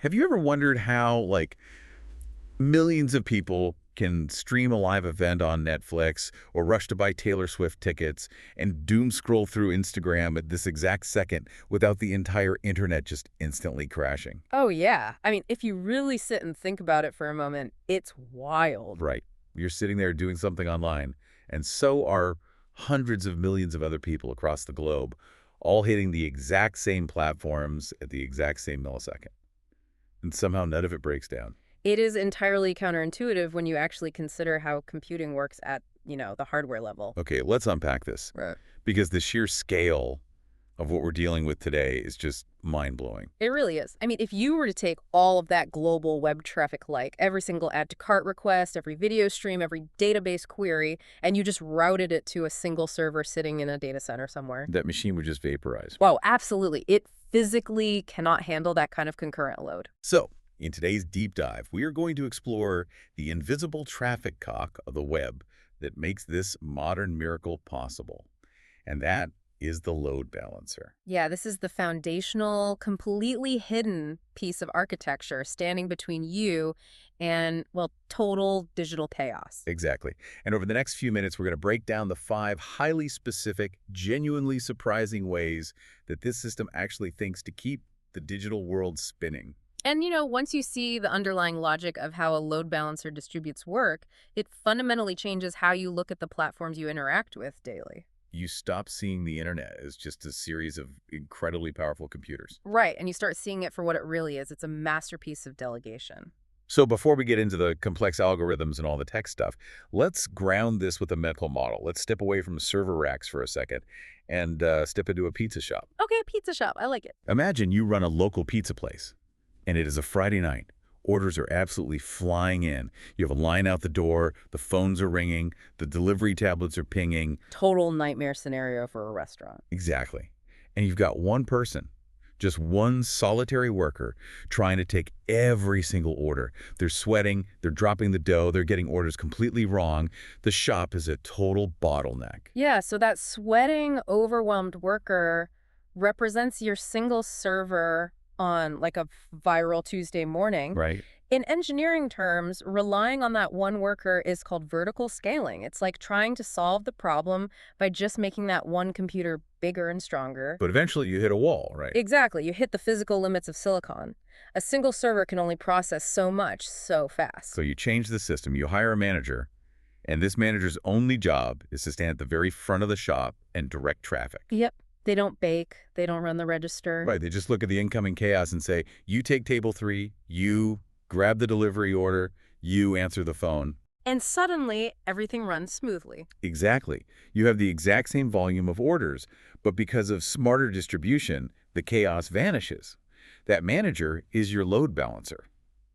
Have you ever wondered how, millions of people can stream a live event on Netflix or rush to buy Taylor Swift tickets and doom scroll through Instagram at this exact second without the entire internet just instantly crashing? Oh, yeah. I mean, if you really sit and think about it for a moment, it's wild. Right. You're sitting there doing something online, and so are hundreds of millions of other people across the globe, all hitting the exact same platforms at the exact same millisecond. And somehow none of it breaks down. It is entirely counterintuitive when you actually consider how computing works at, the hardware level. Okay, let's unpack this. Right. Because the sheer scale of what we're dealing with today is just mind-blowing. It really is. I mean, if you were to take all of that global web traffic, like every single add to cart request, every video stream, every database query, and you just routed it to a single server sitting in a data center somewhere. That machine would just vaporize. Whoa, absolutely. It physically cannot handle that kind of concurrent load. So, in today's deep dive, we are going to explore the invisible traffic cock of the web that makes this modern miracle possible. And that is the load balancer. Yeah, this is the foundational, completely hidden piece of architecture standing between you and, well, total digital chaos. Exactly. And over the next few minutes, we're going to break down the 5 highly specific, genuinely surprising ways that this system actually thinks to keep the digital world spinning. And, once you see the underlying logic of how a load balancer distributes work, it fundamentally changes how you look at the platforms you interact with daily. You stop seeing the internet as just a series of incredibly powerful computers. Right, and you start seeing it for what it really is. It's a masterpiece of delegation. So before we get into the complex algorithms and all the tech stuff, let's ground this with a mental model. Let's step away from server racks for a second and step into a pizza shop. Okay, pizza shop. I like it. Imagine you run a local pizza place, and it is a Friday night. Orders are absolutely flying in. You have a line out the door, the phones are ringing, the delivery tablets are pinging. Total nightmare scenario for a restaurant. Exactly. And you've got one person, just one solitary worker, trying to take every single order. They're sweating, they're dropping the dough, they're getting orders completely wrong. The shop is a total bottleneck. Yeah, so that sweating, overwhelmed worker represents your single server on like a viral Tuesday morning. Right. In engineering terms, relying on that one worker is called vertical scaling. It's like trying to solve the problem by just making that one computer bigger and stronger. But eventually you hit a wall, right? Exactly. You hit the physical limits of silicon. A single server can only process so much so fast. So you change the system, you hire a manager, and this manager's only job is to stand at the very front of the shop and direct traffic. Yep. They don't bake. They don't run the register. Right. They just look at the incoming chaos and say, you take table 3, you grab the delivery order, you answer the phone. And suddenly, everything runs smoothly. Exactly. You have the exact same volume of orders, but because of smarter distribution, the chaos vanishes. That manager is your load balancer.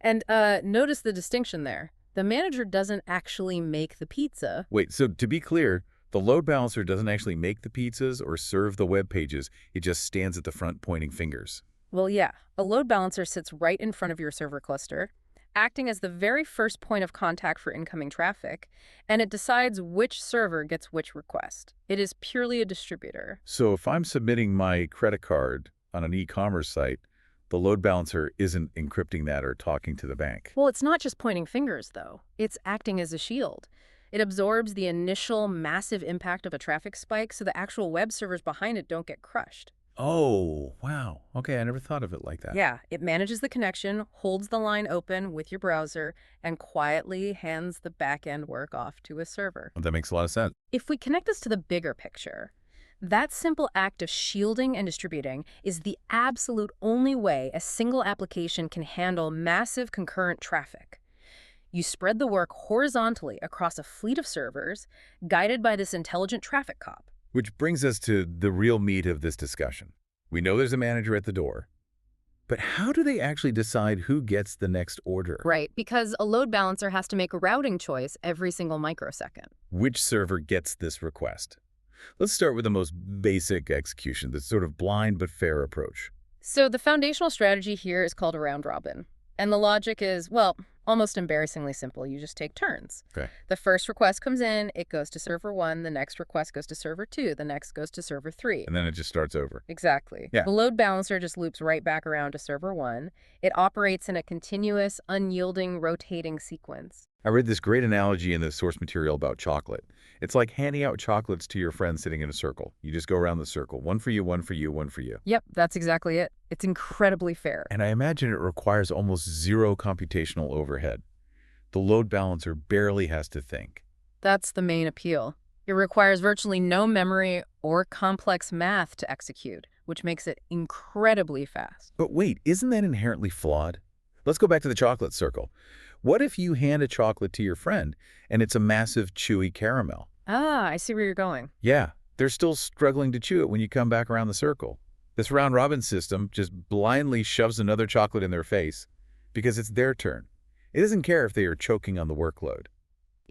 And notice the distinction there. The manager doesn't actually make the pizza. Wait, so to be clear, the load balancer doesn't actually make the pizzas or serve the web pages. It just stands at the front pointing fingers. Well, yeah. A load balancer sits right in front of your server cluster, acting as the very first point of contact for incoming traffic, and it decides which server gets which request. It is purely a distributor. So if I'm submitting my credit card on an e-commerce site, the load balancer isn't encrypting that or talking to the bank. Well, it's not just pointing fingers, though. It's acting as a shield. It absorbs the initial massive impact of a traffic spike so the actual web servers behind it don't get crushed. Oh, wow. Okay, I never thought of it like that. Yeah, it manages the connection, holds the line open with your browser, and quietly hands the back-end work off to a server. That makes a lot of sense. If we connect this to the bigger picture, that simple act of shielding and distributing is the absolute only way a single application can handle massive concurrent traffic. You spread the work horizontally across a fleet of servers, guided by this intelligent traffic cop. Which brings us to the real meat of this discussion. We know there's a manager at the door, but how do they actually decide who gets the next order? Right, because a load balancer has to make a routing choice every single microsecond. Which server gets this request? Let's start with the most basic execution, the sort of blind but fair approach. So the foundational strategy here is called a round robin. And the logic is, well, Almost embarrassingly simple. You just take turns. Okay. The first request comes in, it goes to server 1, the next request goes to server 2, the next goes to server 3. And then it just starts over. Exactly. Yeah. The load balancer just loops right back around to server 1. It operates in a continuous, unyielding, rotating sequence. I read this great analogy in the source material about chocolate. It's like handing out chocolates to your friends sitting in a circle. You just go around the circle. One for you, one for you, one for you. Yep, that's exactly it. It's incredibly fair. And I imagine it requires almost zero computational overhead. The load balancer barely has to think. That's the main appeal. It requires virtually no memory or complex math to execute, which makes it incredibly fast. But wait, isn't that inherently flawed? Let's go back to the chocolate circle. What if you hand a chocolate to your friend and it's a massive, chewy caramel? Ah, I see where you're going. Yeah, they're still struggling to chew it when you come back around the circle. This round-robin system just blindly shoves another chocolate in their face because it's their turn. It doesn't care if they are choking on the workload.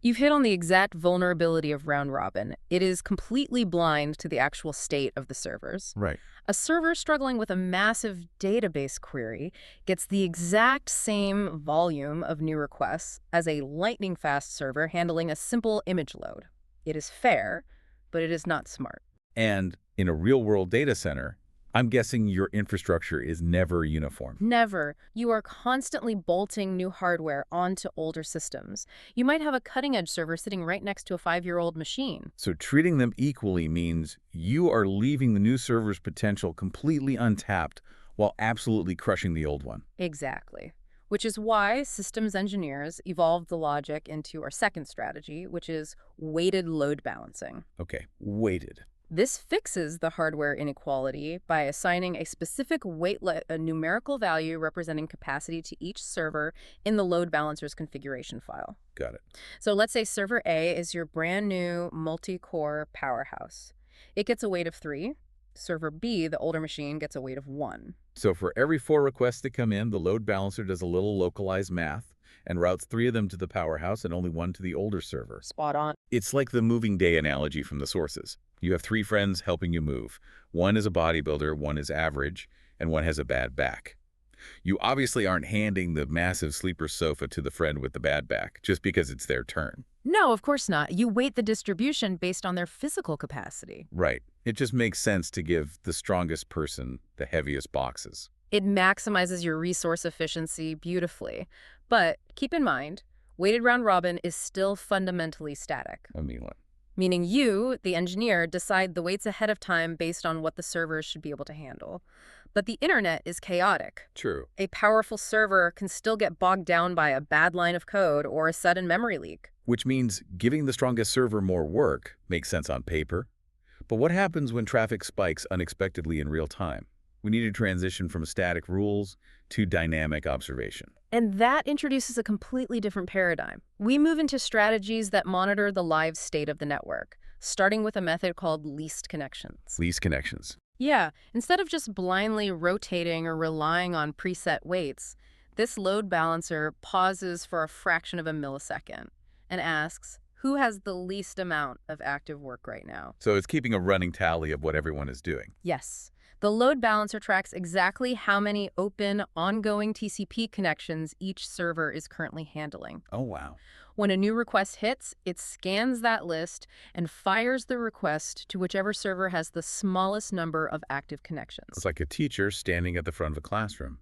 You've hit on the exact vulnerability of round robin. It is completely blind to the actual state of the servers. Right. A server struggling with a massive database query gets the exact same volume of new requests as a lightning-fast server handling a simple image load. It is fair, but it is not smart. And in a real-world data center, I'm guessing your infrastructure is never uniform. Never. You are constantly bolting new hardware onto older systems. You might have a cutting-edge server sitting right next to a 5-year-old machine. So treating them equally means you are leaving the new server's potential completely untapped while absolutely crushing the old one. Exactly. Which is why systems engineers evolved the logic into our second strategy, which is weighted load balancing. Okay, weighted. This fixes the hardware inequality by assigning a specific a numerical value representing capacity to each server in the load balancer's configuration file. Got it. So let's say server A is your brand new multi-core powerhouse. It gets a weight of 3. Server B, the older machine, gets a weight of 1. So for every 4 requests that come in, the load balancer does a little localized math and routes 3 of them to the powerhouse and only 1 to the older server. Spot on. It's like the moving day analogy from the sources. You have 3 friends helping you move. One is a bodybuilder, one is average, and one has a bad back. You obviously aren't handing the massive sleeper sofa to the friend with the bad back just because it's their turn. No, of course not. You weight the distribution based on their physical capacity. Right. It just makes sense to give the strongest person the heaviest boxes. It maximizes your resource efficiency beautifully. But keep in mind, weighted round robin is still fundamentally static. I mean, what? Meaning you, the engineer, decide the weights ahead of time based on what the servers should be able to handle. But the internet is chaotic. True. A powerful server can still get bogged down by a bad line of code or a sudden memory leak. Which means giving the strongest server more work makes sense on paper. But what happens when traffic spikes unexpectedly in real time? We need to transition from static rules to dynamic observation. And that introduces a completely different paradigm. We move into strategies that monitor the live state of the network, starting with a method called least connections. Least connections. Yeah, instead of just blindly rotating or relying on preset weights, this load balancer pauses for a fraction of a millisecond and asks, who has the least amount of active work right now? So it's keeping a running tally of what everyone is doing. Yes. The load balancer tracks exactly how many open, ongoing TCP connections each server is currently handling. Oh, wow. When a new request hits, it scans that list and fires the request to whichever server has the smallest number of active connections. It's like a teacher standing at the front of a classroom.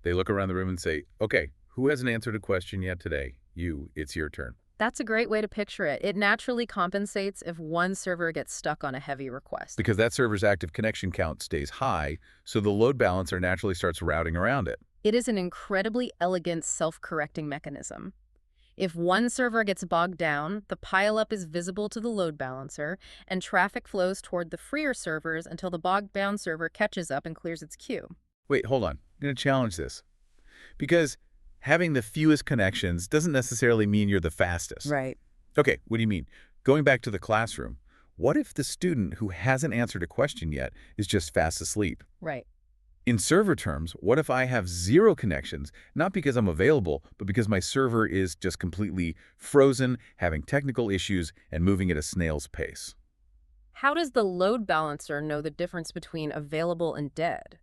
They look around the room and say, okay, who hasn't answered a question yet today? You, it's your turn. That's a great way to picture it. It naturally compensates if one server gets stuck on a heavy request. Because that server's active connection count stays high, so the load balancer naturally starts routing around it. It is an incredibly elegant self-correcting mechanism. If one server gets bogged down, the pileup is visible to the load balancer, and traffic flows toward the freer servers until the bogged-down server catches up and clears its queue. Wait, hold on. I'm going to challenge this. Because having the fewest connections doesn't necessarily mean you're the fastest. Right. Okay, what do you mean? Going back to the classroom, what if the student who hasn't answered a question yet is just fast asleep? Right. In server terms, what if I have 0 connections, not because I'm available, but because my server is just completely frozen, having technical issues, and moving at a snail's pace? How does the load balancer know the difference between available and dead?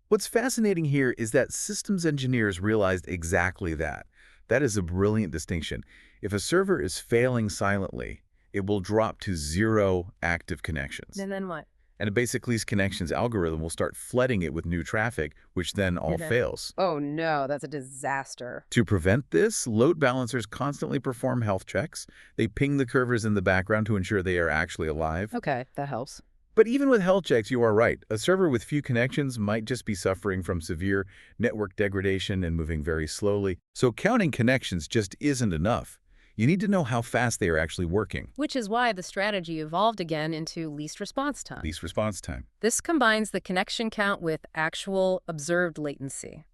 What's fascinating here is that systems engineers realized exactly that. That is a brilliant distinction. If a server is failing silently, it will drop to 0 active connections. And then what? And a basic least connections algorithm will start flooding it with new traffic, which then all fails. Oh no, that's a disaster. To prevent this, load balancers constantly perform health checks. They ping the servers in the background to ensure they are actually alive. Okay, that helps. But even with health checks, you are right. A server with few connections might just be suffering from severe network degradation and moving very slowly. So counting connections just isn't enough. You need to know how fast they are actually working. Which is why the strategy evolved again into least response time. Least response time. This combines the connection count with actual observed latency.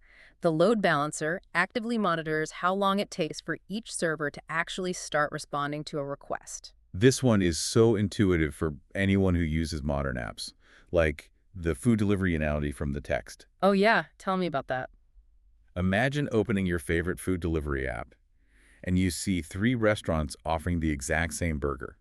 The load balancer actively monitors how long it takes for each server to actually start responding to a request. This one is so intuitive for anyone who uses modern apps, like the food delivery analogy from the text. Oh yeah, tell me about that. Imagine opening your favorite food delivery app, and you see 3 restaurants offering the exact same burger.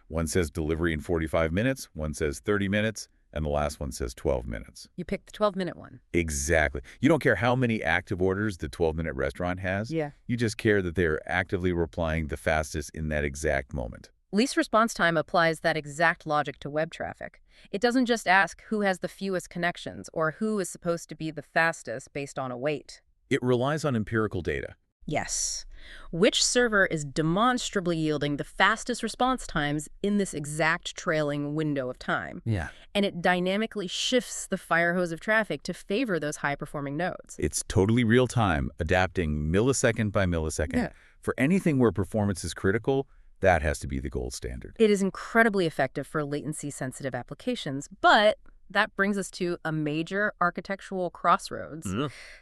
One says delivery in 45 minutes, one says 30 minutes, and the last one says 12 minutes. You picked the 12-minute one. Exactly. You don't care how many active orders the 12-minute restaurant has. Yeah. You just care that they're actively replying the fastest in that exact moment. Least response time applies that exact logic to web traffic. It doesn't just ask who has the fewest connections or who is supposed to be the fastest based on a weight. It relies on empirical data. Yes. Which server is demonstrably yielding the fastest response times in this exact trailing window of time? Yeah. And it dynamically shifts the fire hose of traffic to favor those high-performing nodes. It's totally real time, adapting millisecond by millisecond. Yeah. For anything where performance is critical, that has to be the gold standard. It is incredibly effective for latency-sensitive applications, but that brings us to a major architectural crossroads.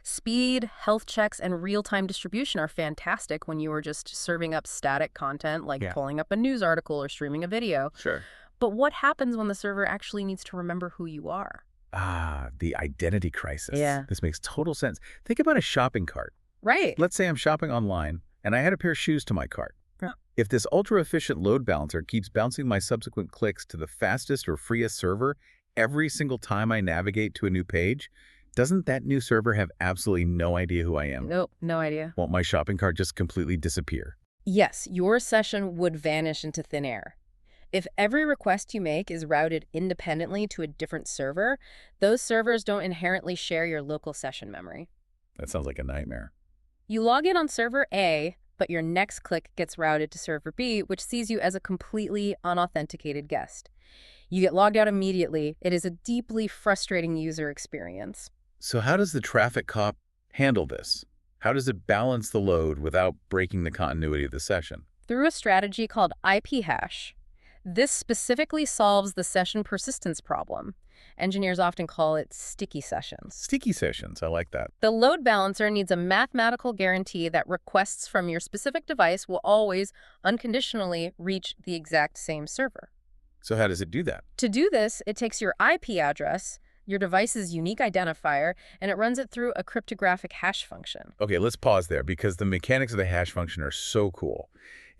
Speed, health checks, and real-time distribution are fantastic when you are just serving up static content like pulling up a news article or streaming a video. Sure. But what happens when the server actually needs to remember who you are? Ah, the identity crisis. Yeah. This makes total sense. Think about a shopping cart. Right. Let's say I'm shopping online, and I add a pair of shoes to my cart. Yeah. If this ultra-efficient load balancer keeps bouncing my subsequent clicks to the fastest or freest server every single time I navigate to a new page, doesn't that new server have absolutely no idea who I am? Nope, no idea. Won't my shopping cart just completely disappear? Yes, your session would vanish into thin air. If every request you make is routed independently to a different server, those servers don't inherently share your local session memory. That sounds like a nightmare. You log in on server A, but your next click gets routed to server B, which sees you as a completely unauthenticated guest. You get logged out immediately. It is a deeply frustrating user experience. So how does the traffic cop handle this? How does it balance the load without breaking the continuity of the session? Through a strategy called IP hash. This specifically solves the session persistence problem. Engineers often call it sticky sessions. Sticky sessions, I like that. The load balancer needs a mathematical guarantee that requests from your specific device will always, unconditionally, reach the exact same server. So how does it do that? To do this, it takes your IP address, your device's unique identifier, and it runs it through a cryptographic hash function. Okay, let's pause there because the mechanics of the hash function are so cool.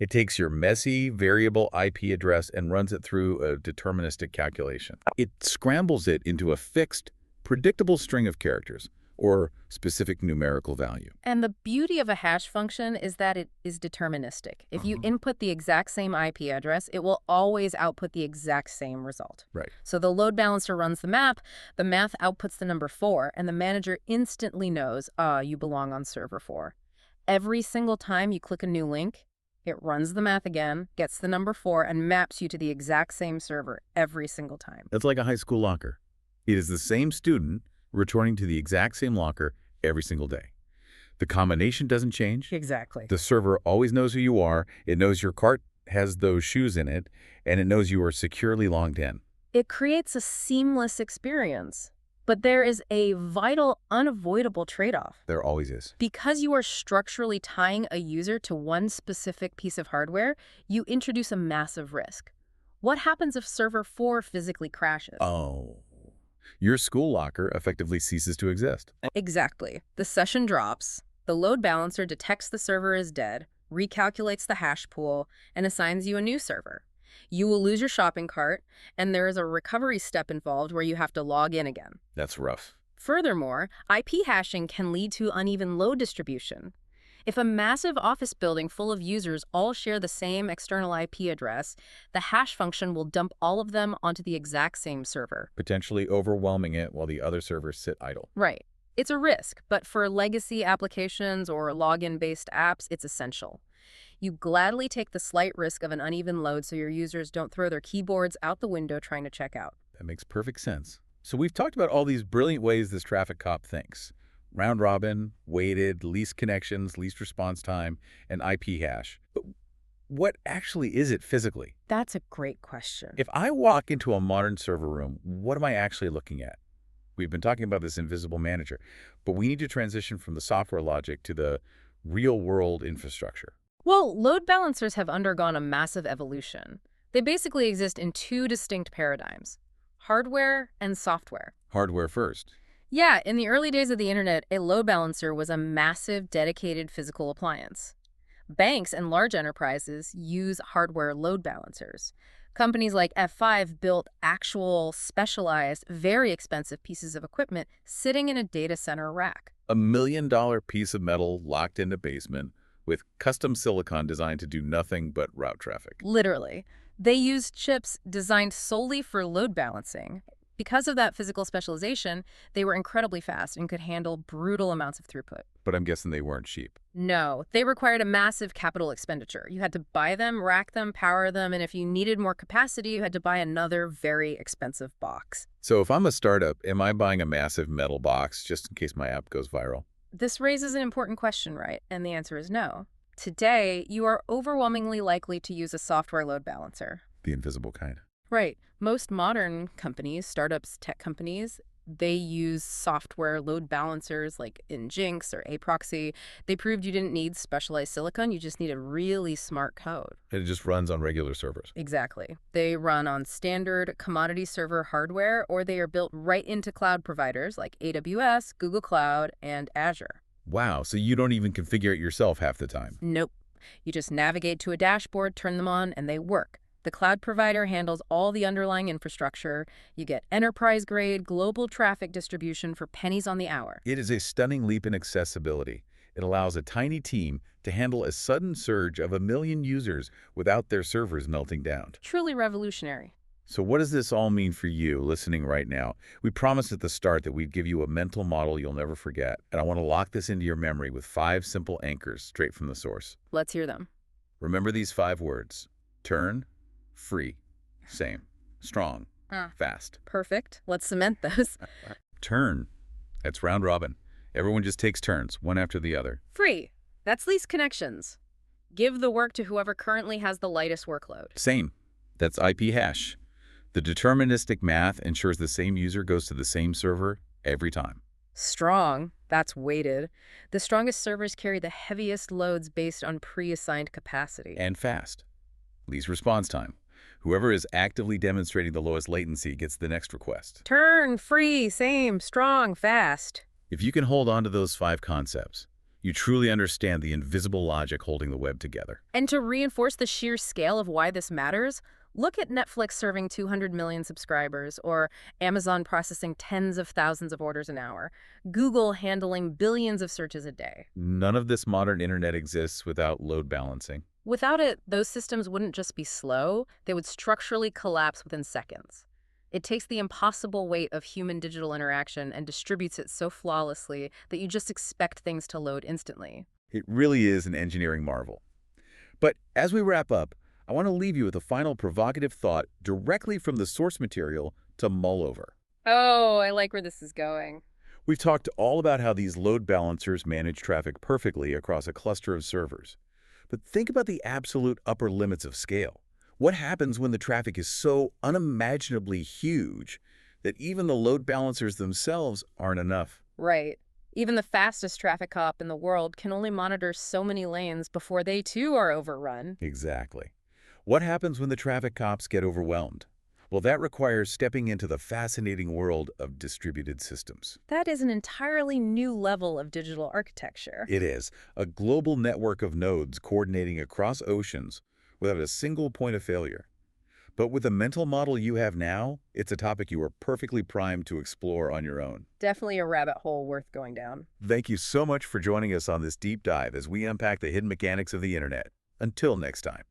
It takes your messy variable IP address and runs it through a deterministic calculation. It scrambles it into a fixed, predictable string of characters, or specific numerical value. And the beauty of a hash function is that it is deterministic. If you input the exact same IP address, it will always output the exact same result. Right. So the load balancer runs the map, the math outputs the number 4, and the manager instantly knows, you belong on server 4. Every single time you click a new link, it runs the math again, gets the number 4, and maps you to the exact same server every single time. That's like a high school locker. It is the same student returning to the exact same locker every single day. The combination doesn't change. Exactly. The server always knows who you are. It knows your cart has those shoes in it, and it knows you are securely logged in. It creates a seamless experience. But there is a vital, unavoidable trade-off. There always is. Because you are structurally tying a user to one specific piece of hardware, you introduce a massive risk. What happens if server 4 physically crashes? Oh. Your school locker effectively ceases to exist. Exactly. The session drops, the load balancer detects the server is dead, recalculates the hash pool, and assigns you a new server. You will lose your shopping cart, and there is a recovery step involved where you have to log in again. That's rough. Furthermore, IP hashing can lead to uneven load distribution. If a massive office building full of users all share the same external IP address, the hash function will dump all of them onto the exact same server. Potentially overwhelming it while the other servers sit idle. Right. It's a risk, but for legacy applications or login-based apps, it's essential. You gladly take the slight risk of an uneven load so your users don't throw their keyboards out the window trying to check out. That makes perfect sense. So we've talked about all these brilliant ways this traffic cop thinks. Round robin, weighted, least connections, least response time, and IP hash. But what actually is it physically? That's a great question. If I walk into a modern server room, what am I actually looking at? We've been talking about this invisible manager, but we need to transition from the software logic to the real-world infrastructure. Well, load balancers have undergone a massive evolution. They basically exist in two distinct paradigms: hardware and software. Hardware first. Yeah, in the early days of the internet, a load balancer was a massive, dedicated physical appliance. Banks and large enterprises use hardware load balancers. Companies like F5 built actual, specialized, very expensive pieces of equipment sitting in a data center rack. $1 million piece of metal locked in a basement with custom silicon designed to do nothing but route traffic. Literally. They used chips designed solely for load balancing. Because of that physical specialization, they were incredibly fast and could handle brutal amounts of throughput. But I'm guessing they weren't cheap. No, they required a massive capital expenditure. You had to buy them, rack them, power them, and if you needed more capacity, you had to buy another very expensive box. So if I'm a startup, am I buying a massive metal box just in case my app goes viral? This raises an important question, right? And the answer is no. Today, you are overwhelmingly likely to use a software load balancer. The invisible kind. Right. Most modern companies, startups, tech companies, they use software load balancers like Nginx or Aproxy. They proved you didn't need specialized silicon, you just needed really smart code. And it just runs on regular servers. Exactly. They run on standard commodity server hardware, or they are built right into cloud providers like AWS, Google Cloud, and Azure. Wow, so you don't even configure it yourself half the time. Nope. You just navigate to a dashboard, turn them on, and they work. The cloud provider handles all the underlying infrastructure. You get enterprise-grade global traffic distribution for pennies on the hour. It is a stunning leap in accessibility. It allows a tiny team to handle a sudden surge of 1 million users without their servers melting down. Truly revolutionary. So what does this all mean for you listening right now? We promised at the start that we'd give you a mental model you'll never forget, and I want to lock this into your memory with 5 simple anchors straight from the source. Let's hear them. Remember these 5 words: turn, free, same, strong, fast. Perfect. Let's cement those. Turn. That's round robin. Everyone just takes turns, one after the other. Free. That's least connections. Give the work to whoever currently has the lightest workload. Same. That's IP hash. The deterministic math ensures the same user goes to the same server every time. Strong. That's weighted. The strongest servers carry the heaviest loads based on pre-assigned capacity. And fast. Least response time. Whoever is actively demonstrating the lowest latency gets the next request. Turn, free, same, strong, fast. If you can hold on to those 5 concepts, you truly understand the invisible logic holding the web together. And to reinforce the sheer scale of why this matters, look at Netflix serving 200 million subscribers, or Amazon processing tens of thousands of orders an hour, Google handling billions of searches a day. None of this modern internet exists without load balancing. Without it, those systems wouldn't just be slow, they would structurally collapse within seconds. It takes the impossible weight of human digital interaction and distributes it so flawlessly that you just expect things to load instantly. It really is an engineering marvel. But as we wrap up, I want to leave you with a final provocative thought directly from the source material to mull over. Oh, I like where this is going. We've talked all about how these load balancers manage traffic perfectly across a cluster of servers. But think about the absolute upper limits of scale. What happens when the traffic is so unimaginably huge that even the load balancers themselves aren't enough? Right. Even the fastest traffic cop in the world can only monitor so many lanes before they too are overrun. Exactly. What happens when the traffic cops get overwhelmed? Well, that requires stepping into the fascinating world of distributed systems. That is an entirely new level of digital architecture. It is a global network of nodes coordinating across oceans without a single point of failure. But with the mental model you have now, it's a topic you are perfectly primed to explore on your own. Definitely a rabbit hole worth going down. Thank you so much for joining us on this deep dive as we unpack the hidden mechanics of the internet. Until next time.